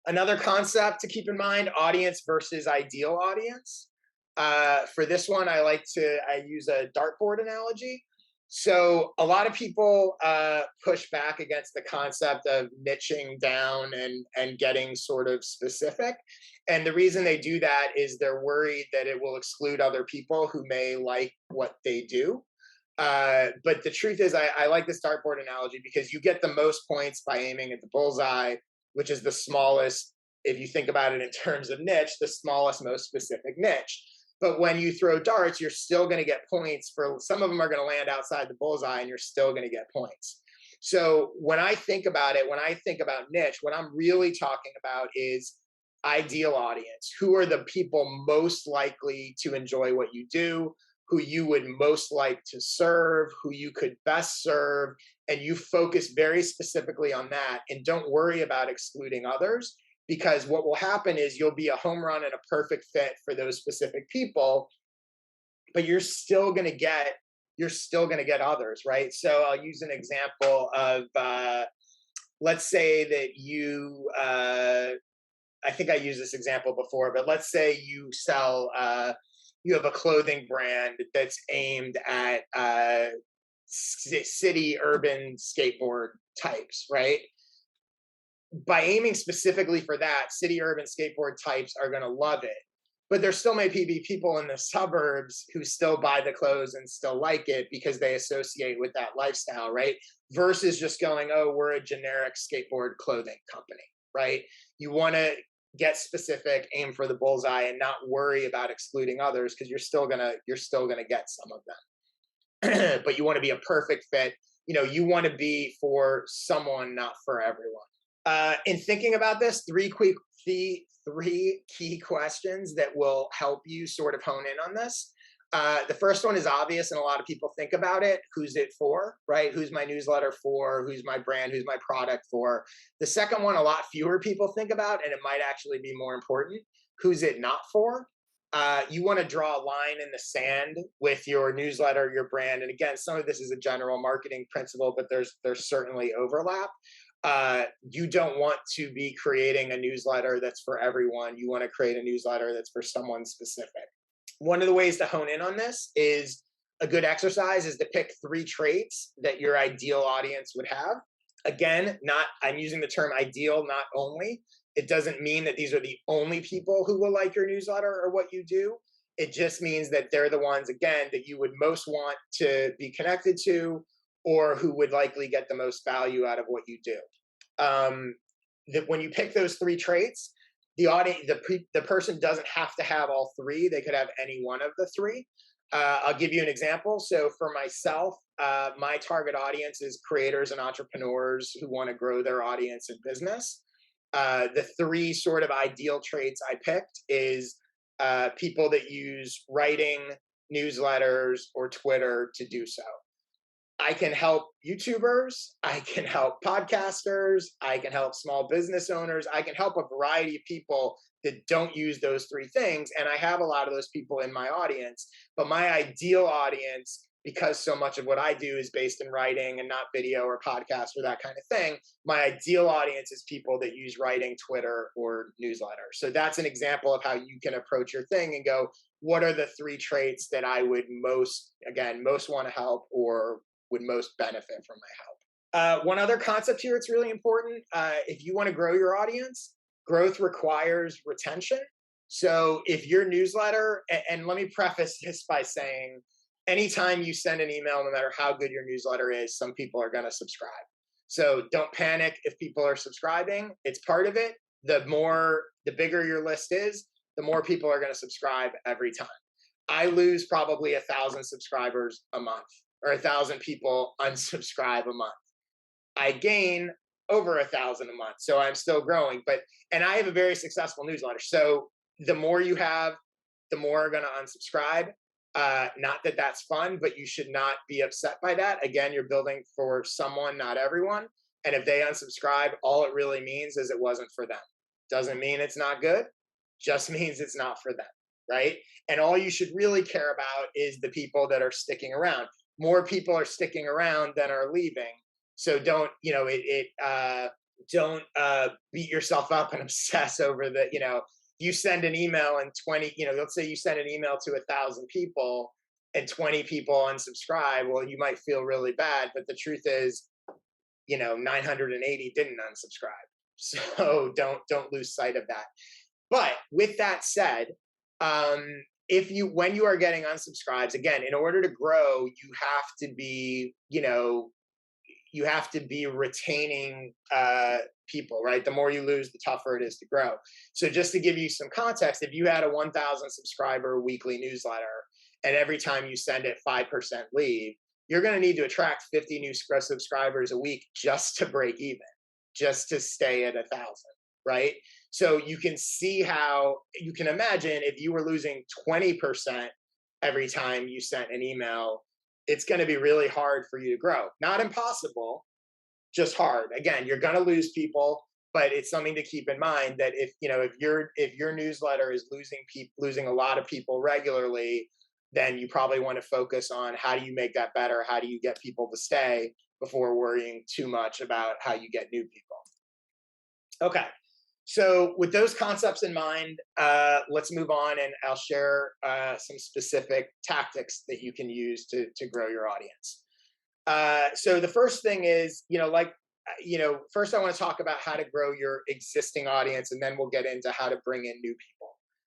Another concept to keep in mind, audience versus ideal audience. For this one, I use a dartboard analogy. So a lot of people push back against the concept of niching down and getting sort of specific. And the reason they do that is they're worried that it will exclude other people who may like what they do. But the truth is, I like this dartboard analogy because you get the most points by aiming at the bullseye, which is the smallest, if you think about it in terms of niche, the smallest, most specific niche. But when you throw darts, you're still going to get points. For some of them are going to land outside the bullseye, and you're still going to get points. So when I think about it, when I think about niche, what I'm really talking about is ideal audience. Who are the people most likely to enjoy what you do? Who you would most like to serve, who you could best serve, and you focus very specifically on that and don't worry about excluding others, because what will happen is you'll be a home run and a perfect fit for those specific people, but you're still going to get others, right? So I'll use an example of let's say that I think I used this example before, but let's say you have a clothing brand that's aimed at city urban skateboard types, right? By aiming specifically for that, city urban skateboard types are going to love it. But there still may be people in the suburbs who still buy the clothes and still like it because they associate with that lifestyle, right? Versus just going, oh, we're a generic skateboard clothing company, right? You want to get specific, aim for the bullseye, and not worry about excluding others, because you're still gonna get some of them. But you want to be a perfect fit. You want to be for someone, not for everyone. In thinking about this, three key questions that will help you sort of hone in on this. The first one is obvious, and a lot of people think about it. Who's it for, right? Who's my newsletter for? Who's my brand? Who's my product for? The second one, a lot fewer people think about, and it might actually be more important. Who's it not for? You want to draw a line in the sand with your newsletter, your brand. And again, some of this is a general marketing principle, but there's certainly overlap. You don't want to be creating a newsletter that's for everyone. You want to create a newsletter that's for someone specific. One of the ways to hone in on this is a good exercise is to pick 3 traits that your ideal audience would have. Again, I'm using the term ideal, not only. It doesn't mean that these are the only people who will like your newsletter or what you do. It just means that they're the ones, again, that you would most want to be connected to, or who would likely get the most value out of what you do. That when you pick those 3 traits, the audience, the person doesn't have to have all 3. They could have any one of the 3. I'll give you an example. So for myself, my target audience is creators and entrepreneurs who want to grow their audience and business. The 3 sort of ideal traits I picked is people that use writing, newsletters, or Twitter to do so. I can help YouTubers, I can help podcasters, I can help small business owners, I can help a variety of people that don't use those 3 things. And I have a lot of those people in my audience. But my ideal audience, because so much of what I do is based in writing and not video or podcast or that kind of thing, my ideal audience is people that use writing, Twitter, or newsletter. So that's an example of how you can approach your thing and go, what are the 3 traits that I would most want to help or would most benefit from my help. One other concept here, it's really important. If you want to grow your audience, growth requires retention. So if your newsletter, and let me preface this by saying, anytime you send an email, no matter how good your newsletter is, some people are going to subscribe. So don't panic if people are subscribing. It's part of it. The bigger your list is, the more people are going to subscribe every time. I lose probably 1,000 subscribers a month, or 1,000 people unsubscribe a month. I gain over 1,000 a month, so I'm still growing. And I have a very successful newsletter. So the more you have, the more are going to unsubscribe. Not that that's fun, but you should not be upset by that. Again, you're building for someone, not everyone. And if they unsubscribe, all it really means is it wasn't for them. Doesn't mean it's not good, just means it's not for them, right? And all you should really care about is the people that are sticking around. More people are sticking around than are leaving. So don't, don't beat yourself up and obsess over the, you send an email and 20, let's say you send an email to 1,000 people and 20 people unsubscribe. Well, you might feel really bad, but the truth is, 980 didn't unsubscribe. So don't lose sight of that. But with that said, if you when you are getting unsubscribes, again, in order to grow, you have to be retaining people, right? The more you lose, the tougher it is to grow. So just to give you some context, if you had a 1,000 subscriber weekly newsletter, and every time you send it 5% leave, you're going to need to attract 50 new subscribers a week just to break even, just to stay at 1,000, right? So you can see how you can imagine if you were losing 20% every time you sent an email, it's going to be really hard for you to grow. Not impossible, just hard. Again, you're going to lose people, but it's something to keep in mind that if your newsletter is losing a lot of people regularly, then you probably want to focus on how do you make that better? How do you get people to stay before worrying too much about how you get new people? Okay. So with those concepts in mind, let's move on, and I'll share some specific tactics that you can use to grow your audience. So the first thing is, first I want to talk about how to grow your existing audience, and then we'll get into how to bring in new people.